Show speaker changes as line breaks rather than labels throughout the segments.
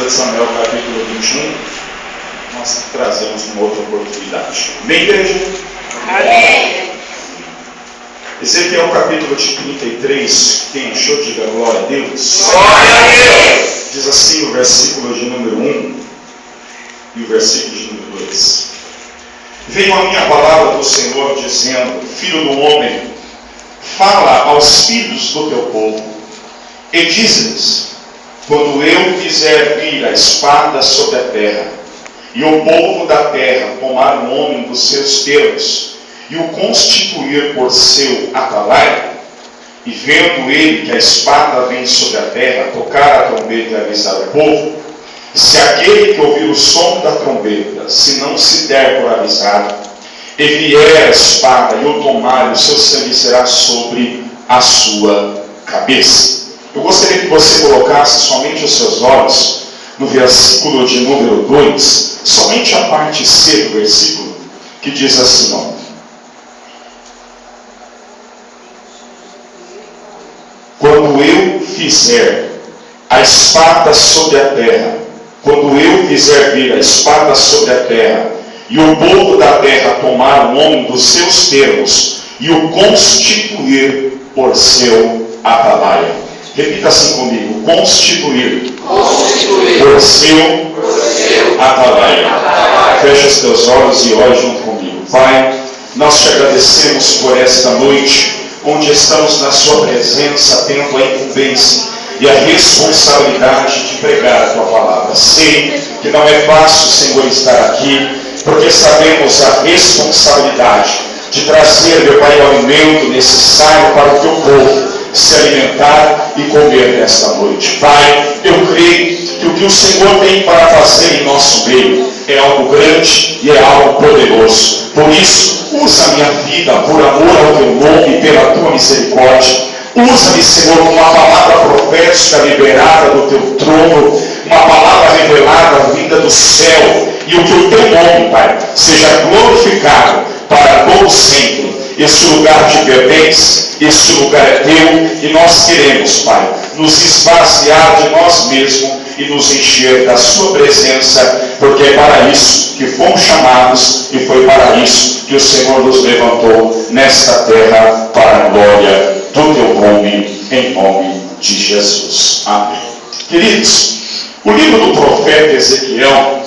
2 Samuel, capítulo 21, nós trazemos uma outra oportunidade. Amém, igreja?
Amém.
Ezequiel, capítulo de 33, quem achou, diga glória a Deus.
Glória a Deus.
Diz assim o versículo de número 1 e o versículo de número 2. Veio a minha palavra do Senhor, dizendo: Filho do homem, fala aos filhos do teu povo, e dize-lhes: quando eu fizer vir a espada sobre a terra, e o povo da terra tomar o homem dos seus termos, e o constituir por seu atalaia, e vendo ele que a espada vem sobre a terra, tocar a trombeta e avisar o povo, se aquele que ouvir o som da trombeta, se não se der por avisado, e vier a espada e o tomar, o seu sangue será sobre a sua cabeça. Eu gostaria que você colocasse somente os seus olhos no versículo de número 2, somente a parte C do versículo, que diz assim, ó: quando eu fizer a espada sobre a terra, quando eu fizer vir a espada sobre a terra, e o povo da terra tomar o homem dos seus termos, e o constituir por seu atalaia. Repita assim comigo: constituir por seu atalaia. Fecha os teus olhos e ore junto comigo. Pai, nós te agradecemos por esta noite, onde estamos na sua presença, tendo a incumbência e a responsabilidade de pregar a tua palavra. Sei que não é fácil, Senhor, estar aqui, porque sabemos a responsabilidade de trazer, meu Pai, o alimento necessário para o teu povo se alimentar e comer nesta noite. Pai, eu creio que o que o Senhor tem para fazer em nosso meio é algo grande e é algo poderoso. Por isso, usa a minha vida por amor ao teu nome e pela tua misericórdia. Usa-me, Senhor, com uma palavra profética liberada do teu trono, uma palavra revelada vinda do céu, e o que o teu nome, Pai, seja glorificado para todo sempre. Este lugar te pertence, este lugar é teu, e nós queremos, Pai, nos esvaziar de nós mesmos e nos encher da sua presença, porque é para isso que fomos chamados, e foi para isso que o Senhor nos levantou nesta terra, para a glória do teu nome, em nome de Jesus. Amém. Queridos, o livro do profeta Ezequiel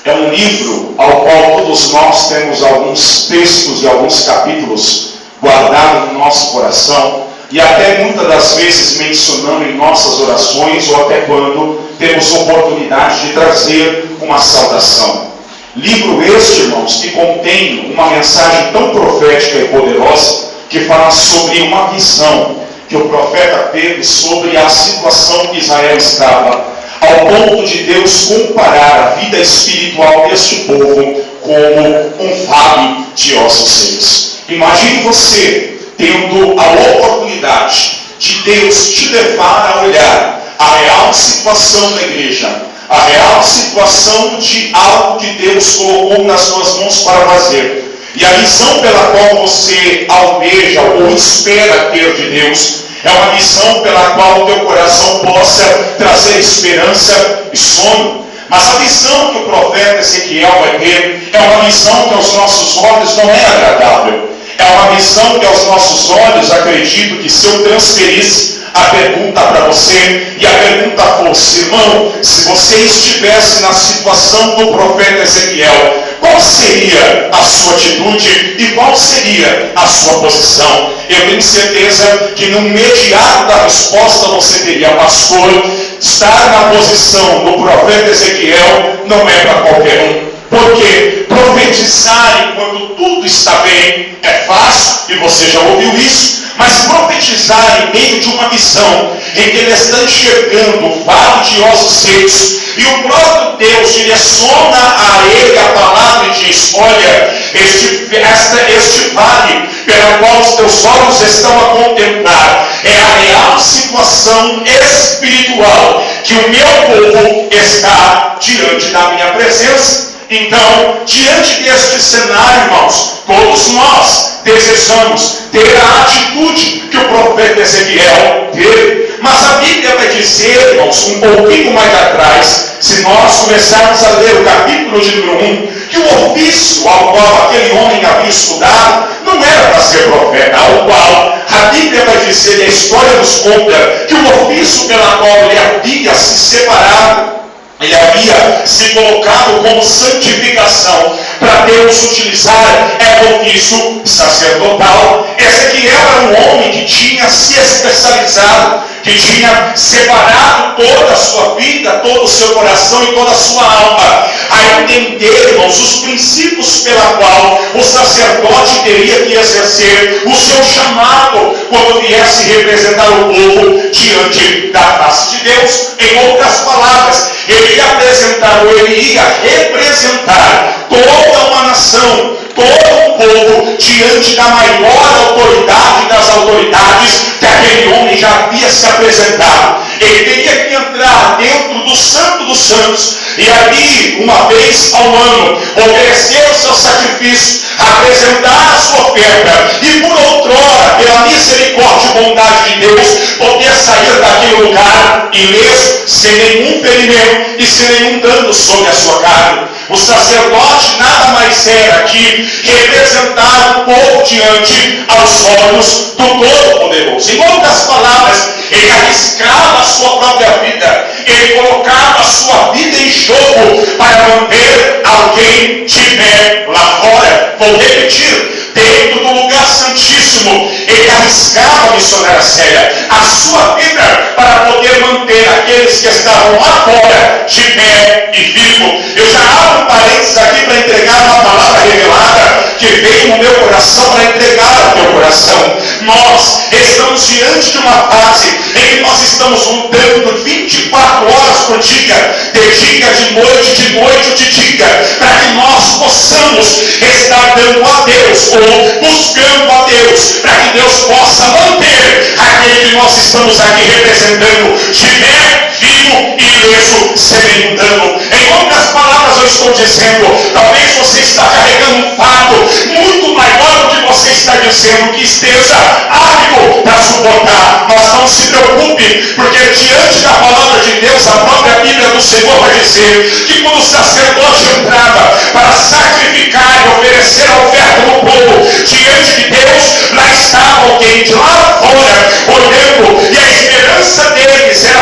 é um livro ao qual todos nós temos alguns textos e alguns capítulos guardados no nosso coração, e até muitas das vezes mencionando em nossas orações, ou até quando temos oportunidade de trazer uma saudação. Livro este, irmãos, que contém uma mensagem tão profética e poderosa, que fala sobre uma visão que o profeta teve sobre a situação que Israel estava, ao ponto de Deus comparar a vida espiritual deste povo como um vale de ossos secos. Imagine você tendo a oportunidade de Deus te levar a olhar a real situação da igreja, a real situação de algo que Deus colocou nas suas mãos para fazer, e a visão pela qual você almeja ou espera ter de Deus é uma visão pela qual o teu coração possa trazer esperança e sono. Mas a visão que o profeta Ezequiel vai ter é uma visão que aos nossos olhos não é agradável. É uma visão que aos nossos olhos, acredito que se eu transferisse a pergunta para você, e a pergunta fosse: irmão, se você estivesse na situação do profeta Ezequiel, qual seria a sua atitude e qual seria a sua posição? Eu tenho certeza que no imediato da resposta você teria: pastor, estar na posição do profeta Ezequiel não é para qualquer um. Porque profetizar enquanto tudo está bem é fácil, e você já ouviu isso, mas profetizar em meio de uma visão em que ele está enxergando o vale de ossos secos, e o próprio Deus direciona a ele a palavra e diz: olha, este vale pela qual os teus olhos estão a contemplar é a real situação espiritual que o meu povo está diante da minha presença. Então, diante deste cenário, irmãos, todos nós desejamos ter a atitude que o profeta Ezequiel teve. Mas a Bíblia vai dizer, irmãos, um pouquinho mais atrás, se nós começarmos a ler o capítulo de número 1, que o ofício ao qual aquele homem havia estudado não era para ser profeta, ao qual a Bíblia vai dizer, e a história nos conta, que o ofício pela qual ele havia se separado, ele havia se colocado como santificação para Deus utilizar o ofício sacerdotal. Ezequiel era um homem que tinha se especializado, que tinha separado toda a sua vida, todo o seu coração e toda a sua alma a entender, irmãos, os princípios pela qual o sacerdote teria que exercer o seu chamado quando viesse representar o povo diante da face de Deus. Em outras palavras, ele ia apresentar, ou ele ia representar toda uma nação, todo um povo diante da maior autoridade das autoridades que aquele homem já havia se apresentado. Ele teria que entrar dentro do Santo dos Santos e ali, uma vez ao ano, oferecer o seu sacrifício, apresentar a sua oferta e por outrora, pela misericórdia e bondade de Deus, poder sair daquele lugar ileso, sem nenhum ferimento e sem nenhum dano sobre a sua carne. O sacerdote nada mais era que representar o povo diante aos olhos do Todo-Poderoso. Em outras palavras, ele arriscava a sua própria vida, ele colocava a sua vida em jogo para manter alguém de pé lá fora. Vou repetir, dentro do lugar santíssimo, ele arriscava, missionária Célia, a sua vida para poder manter aqueles que estavam lá fora de pé e vivo. Eu já abro um parênteses aqui para entregar uma palavra revelada que veio no meu coração para entregar ao teu coração. Nós estamos diante de uma fase em que nós estamos lutando 24 horas por dia, de noite, de dia, para que nós possamos estar dando a Deus, ou buscando a Deus, para que Deus possa manter aquele que nós estamos aqui representando de pé, vivo e ileso, sem nenhum dano. Em outras palavras, eu estou dizendo, talvez você está carregando um fardo muito maior do que você está dizendo que esteja árido para suportar. Mas não se preocupe, porque diante da palavra de Deus, a própria Bíblia do Senhor vai dizer que quando o sacerdote entrava para sacrificar e oferecer a oferta do povo diante de Deus, lá estava alguém de lá fora olhando, e a esperança deles era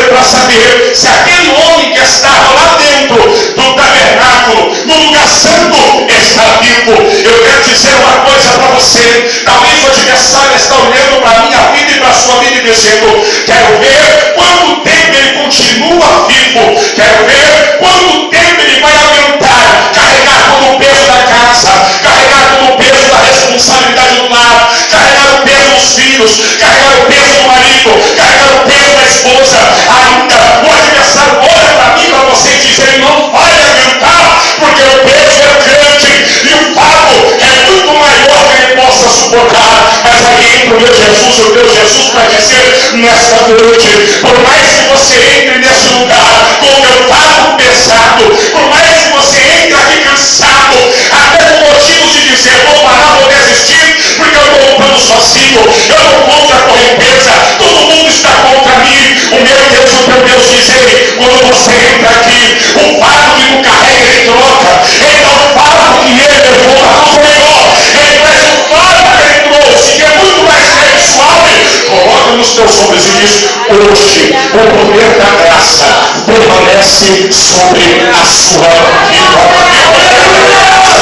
para saber se aquele homem que estava lá dentro do tabernáculo, no lugar santo, está vivo. Eu quero dizer uma coisa para você, talvez o adversário está olhando para a minha vida e para a sua vida e dizendo, quero ver quanto tempo ele continua vivo, quero ver quanto tempo ele vai aguentar carregar todo o peso da casa, carregar todo o peso da responsabilidade do lar, carregar o peso dos filhos, carregar o peso do marido, carregar o peso da esposa. Ainda o adversário olha para mim, para você e diz, ele não vai aguentar, porque o peso é grande e o fardo é muito maior que ele possa suportar. Mas aí entra o meu Jesus, o teu Jesus vai dizer nesta noite, por mais que você entre nesse lugar com o teu fardo pesado, por mais que você entre aqui cansado, até com motivos de dizer, vou parar, vou desistir, porque eu estou lutando sozinho, eu não contra a correnteza, todo mundo está contra mim. O meu Deus, o teu Deus diz, ele, quando você entra aqui, o fardo que tu carrega, ele troca. Ele dá o fardo que ele levou a cruz maior. Ele traz o fardo que ele trouxe, que é muito mais leve e suave. Coloca nos teus ombros e diz, hoje o poder da graça permanece sobre a sua vida.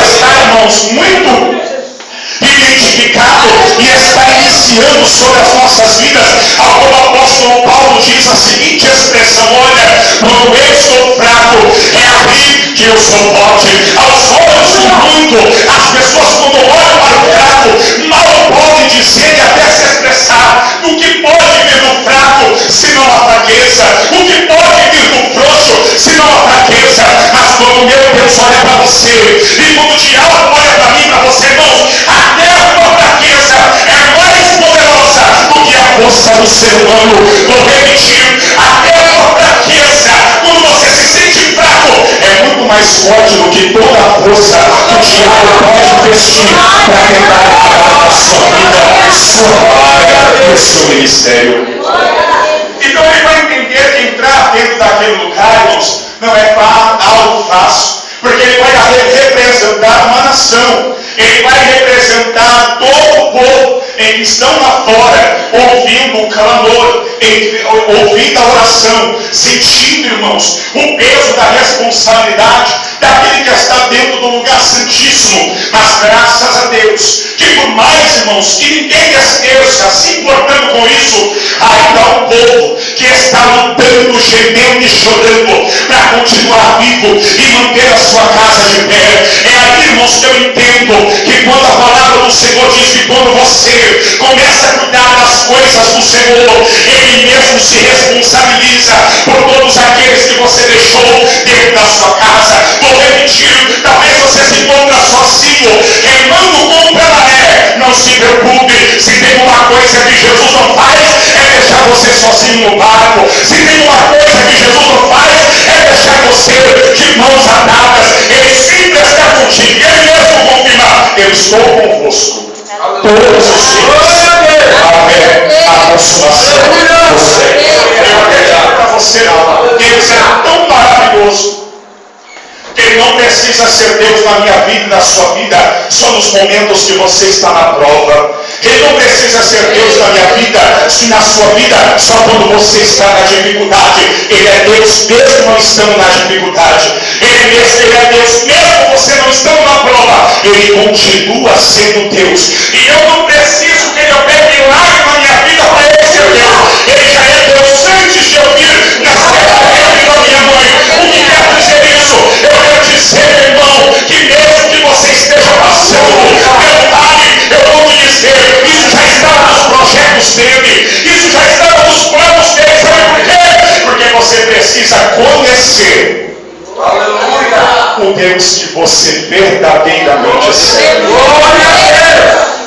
Está, irmãos, muito identificado e está iniciando sobre as nossas vidas, ao qual o apóstolo Paulo diz a seguinte expressão, olha, quando eu estou fraco, é ali que eu sou forte. Aos olhos do mundo, as pessoas quando olham para o fraco, mal podem dizer e até se expressar do que pode vir do fraco, senão a fraqueza, o que pode vir do frouxo, senão a fraqueza. Mas quando meu Deus olha para você, e quando o diabo olha para mim, para você, irmãos, até a tua fraqueza é mais poderosa do que a força do ser humano. Vou repetir, até a tua fraqueza, quando você se sente fraco, é muito mais forte do que toda a força que o diabo pode investir para tentar acabar com a sua vida, sua obra e o seu ministério. Então ele vai entender que entrar fácil, porque ele vai representar uma nação, ele vai representar todo o povo em que estão lá fora, ouvindo o clamor, ouvindo a oração, sentindo, irmãos, o peso da responsabilidade daquele que está dentro do lugar santíssimo. Mas graças a Deus, que por mais, irmãos, que ninguém esteja se importando com isso, ainda há um povo que está lutando, gemendo e chorando para continuar vivo e manter a sua casa de pé. É aí, irmãos, que eu entendo que quando a palavra do Senhor diz que quando você começa a cuidar das coisas do Senhor, Ele mesmo se responsabiliza por todos aqueles que você deixou dentro da sua casa. Vou repetir, talvez você se encontra sozinho, remando como ela é. Não se preocupe, se tem uma coisa que Jesus não faz, é deixar você sozinho no barco. Se tem uma coisa que Jesus não faz, é deixar você de mãos atadas. Ele sempre está contigo, Ele mesmo confirma: eu estou convosco todos os dias até a consumação do século. Eu acredito para você, Deus é tão maravilhoso que Ele não precisa ser Deus na minha vida e na sua vida só nos momentos que você está na prova. Ele não precisa ser Deus na minha vida e na sua vida só quando você está na dificuldade. Ele é Deus mesmo não estando na dificuldade. Ele é Deus mesmo você não estando na prova. Ele continua sendo Deus. E eu não preciso que Ele opere milagre na minha vida para Ele ser Deus. Ele já é Deus antes de eu vir na certa da minha mãe. O que quer dizer isso? Eu quero dizer, irmão, que mesmo que você esteja passando pelo vale, eu vou te dizer, isso já estava nos projetos dele, isso já estava nos planos dele. Sabe por quê? Porque você precisa conhecer, aleluia, o Deus que você verdadeiramente serve.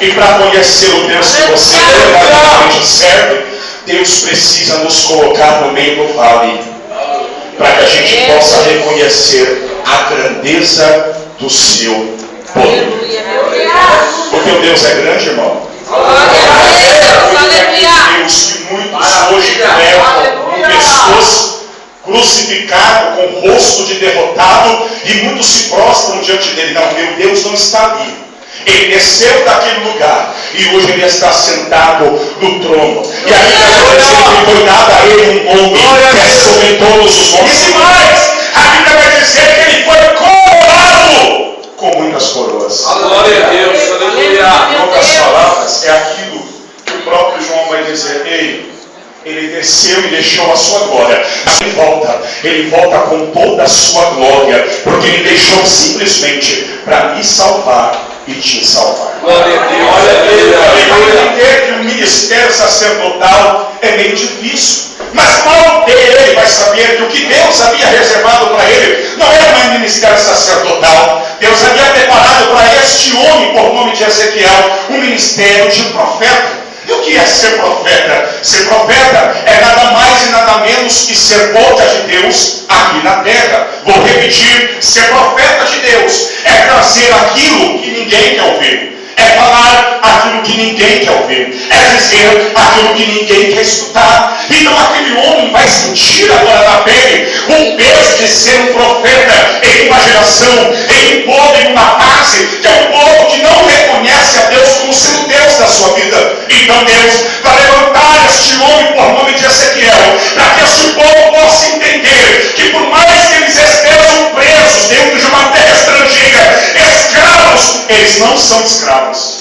E para conhecer o Deus que você verdadeiramente serve, Deus precisa nos colocar no meio do vale, para que a gente possa reconhecer a grandeza do seu poder. O teu Deus é grande, irmão. Deus que muitos hoje levam o pescoço crucificado, com o rosto de derrotado, e muitos se prostram diante dele. Não, meu Deus não está ali. Ele desceu daquele lugar e hoje ele está sentado no trono. E a Bíblia vai dizer que foi dado a ele um nome que é sobre todos os nomes. E mais, a Bíblia vai dizer que ele foi coroado com muitas coroas.
Glória a Deus, aleluia.
Em outras palavras, é aquilo que o próprio João vai dizer: ei, ele desceu e deixou a sua glória. Ele volta com toda a sua glória, porque ele deixou simplesmente para me salvar e te salvar.
Glória a Deus, aleluia.
Entender que o ministério sacerdotal é meio difícil, mas mal ele vai saber que o que Deus havia reservado para ele não era mais ministério sacerdotal. Deus havia preparado para este homem, por nome de Ezequiel, um ministério de profeta. E o que é ser profeta? Ser profeta é nada mais e nada menos que ser boca de Deus aqui na terra. Vou repetir: ser profeta de Deus é trazer aquilo que ninguém quer ouvir, é falar aquilo que ninguém quer ouvir, é dizer aquilo que ninguém quer escutar. Então aquele homem vai sentir agora na pele o peso de ser um profeta em uma geração, em um povo, em uma fase, que é um povo que não reconhece a Deus como sendo Deus da sua vida. Então Deus vai levantar este homem por nome de Ezequiel, para que este povo possa entender que por mais que eles estejam presos dentro de uma terra estrangeira, escravos, eles não são escravos.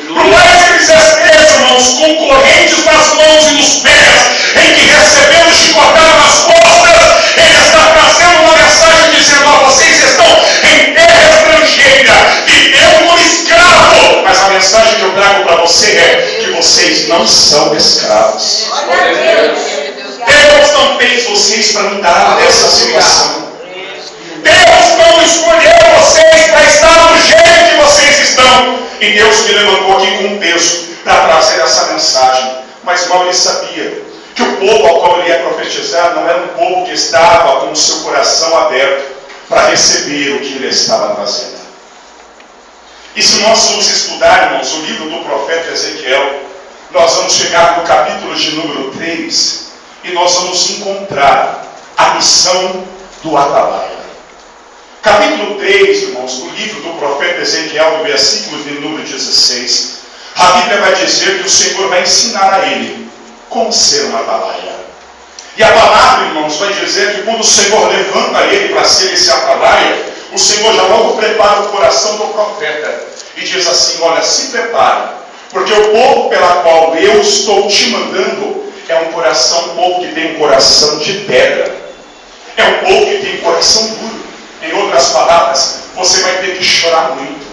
Por mais que eles estejam, irmãos, com correntes nas mãos e nos pés, em que recebendo chicotada nas costas, ele está trazendo uma mensagem dizendo: ó, vocês estão em terra estrangeira, vivendo como escravo, mas a mensagem que eu trago para você é que vocês não são escravos. Deus não fez vocês para andar nessa situação. Deus não escolheu vocês para estar do jeito que vocês estão. E Deus me levantou aqui com um peso para trazer essa mensagem. Mas mal ele sabia que o povo ao qual ele ia profetizar não era um povo que estava com o seu coração aberto para receber o que ele estava trazendo. E se nós vamos estudar, irmãos, o livro do profeta Ezequiel, nós vamos chegar no capítulo de número 3 e nós vamos encontrar a missão do atalaia. Capítulo 3, irmãos, do livro do profeta Ezequiel, do versículo de número 16, a Bíblia vai dizer que o Senhor vai ensinar a ele como ser um atalaia. E a palavra, irmãos, vai dizer que quando o Senhor levanta ele para ser esse atalaia, o Senhor já logo prepara o coração do profeta e diz assim: olha, se prepare, porque o povo pela qual eu estou te mandando é um povo que tem um coração de pedra, é um povo que tem um coração duro. Em outras palavras, você vai ter que chorar muito,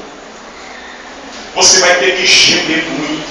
você vai ter que gemer muito,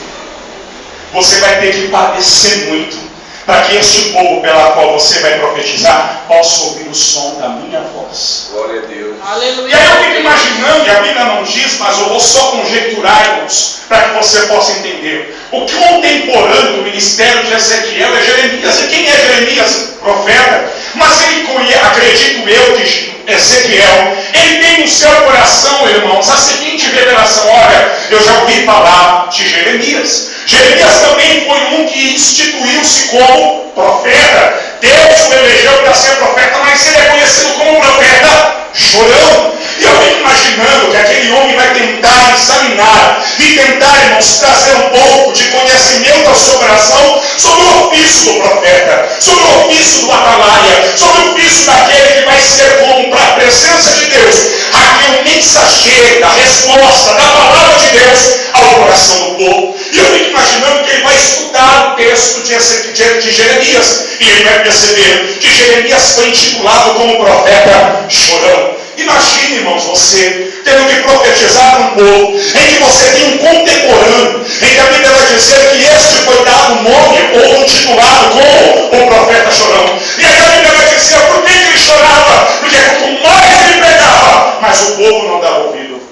você vai ter que padecer muito, para que este povo pela qual você vai profetizar possa ouvir o som da minha voz.
Glória a Deus.
Aleluia. E aí eu fico imaginando, e a Bíblia não diz, mas eu vou só conjecturar, irmãos, para que você possa entender. O contemporâneo do ministério de Ezequiel é Jeremias. E quem é Jeremias? Profeta. Mas ele conhece, acredito eu, que Ezequiel, ele tem no seu coração, irmãos, a seguinte revelação: olha, eu já ouvi falar de Jeremias. Jeremias também foi um que instituiu-se como profeta. Deus o elegeu para ser profeta, mas ele é conhecido como profeta chorão. E eu fico imaginando que aquele homem vai tentar examinar e tentar, irmãos, trazer um pouco de conhecimento ao seu coração sobre o ofício do profeta, sobre o ofício do atalaia, sobre o ofício daquele que vai ser como para a presença de Deus, aquele mensageiro da resposta da palavra de Deus ao coração do povo. E eu fico imaginando que ele vai estudar o texto de Jeremias, e ele vai perceber que Jeremias foi intitulado como profeta chorão. Imagine, irmãos, você tendo que profetizar um povo em que você tem um contemporâneo, em que a Bíblia vai dizer que este foi dado um nome ou intitulado como o profeta chorão. E aí a Bíblia vai dizer por que ele chorava, porque quanto mais ele pregava, mas o povo não dava ouvido.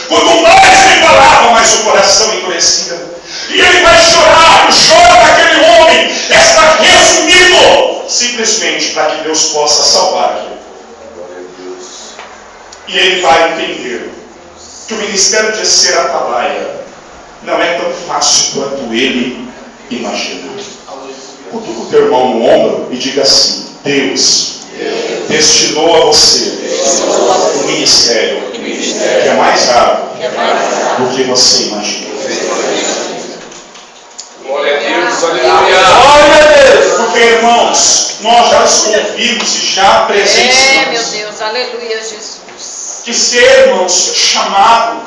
Quanto mais ele falava, mais o coração endurecia. E ele vai chorar. O choro daquele homem está resumido simplesmente para que Deus possa salvar aquele povo. E ele vai entender que o ministério de ser atalaia não é tão fácil quanto ele imagina. Cutuca o teu irmão no ombro e diga assim: Deus destinou a você um ministério que é mais raro do que você imagina.
Glória a Deus, aleluia. Glória a Deus.
Porque, irmãos, nós já os ouvimos e já presenciamos.
Meu Deus, aleluia, Jesus.
Que ser, irmãos, chamado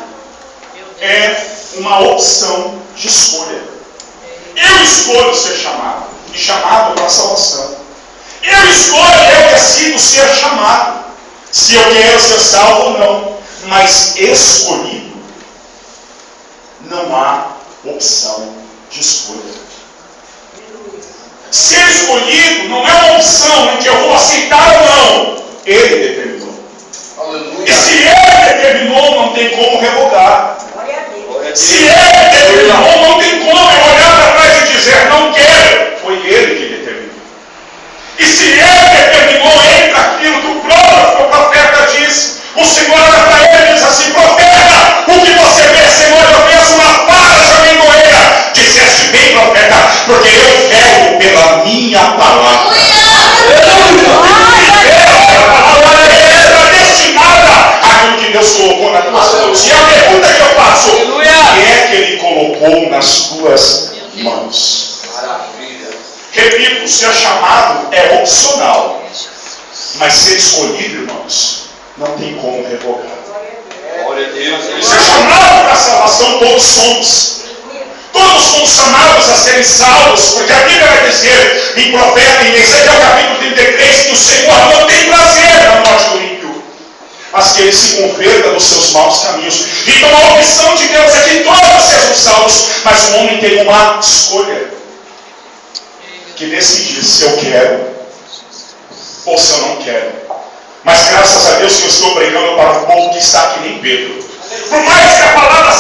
é uma opção de escolha. Eu escolho ser chamado, e chamado para a salvação. Eu escolho, eu decido ser chamado, se eu quero ser salvo ou não. Mas escolhido, não há opção de escolha. Ser escolhido não é uma opção em que eu vou aceitar ou não. Ele determinou.
Aleluia.
E se ele determinou, não tem como revogar. Se ele determinou, não tem como eu olhar para trás e dizer não quero. Foi ele que determinou. E se ele determinou, entra aquilo que o próprio profeta disse. O Senhor olha para ele e diz assim: profeta, o que você vê, Senhor, eu vejo uma vara de amendoeira. Disseste bem, profeta, porque eu velo pela minha palavra. Deus colocou nas tuas mãos. E a pergunta que eu faço: o que é que ele colocou nas tuas mãos?
Maravilha.
Repito, ser chamado é opcional, mas ser escolhido, irmãos, não tem como revogar.
Glória a Deus.
Ser chamado para a salvação, todos somos. Todos somos chamados a serem salvos, porque a Bíblia vai dizer em profeta, em Ezequiel capítulo 33, que o Senhor não tem prazer na morte do ímpio, mas que ele se converta dos seus maus caminhos. Então a opção de Deus é que todos sejam salvos, mas o homem tem uma escolha, que decidir se eu quero ou se eu não quero. Mas graças a Deus que eu estou pregando para o povo que está aqui nem Pedro. Por mais que a palavra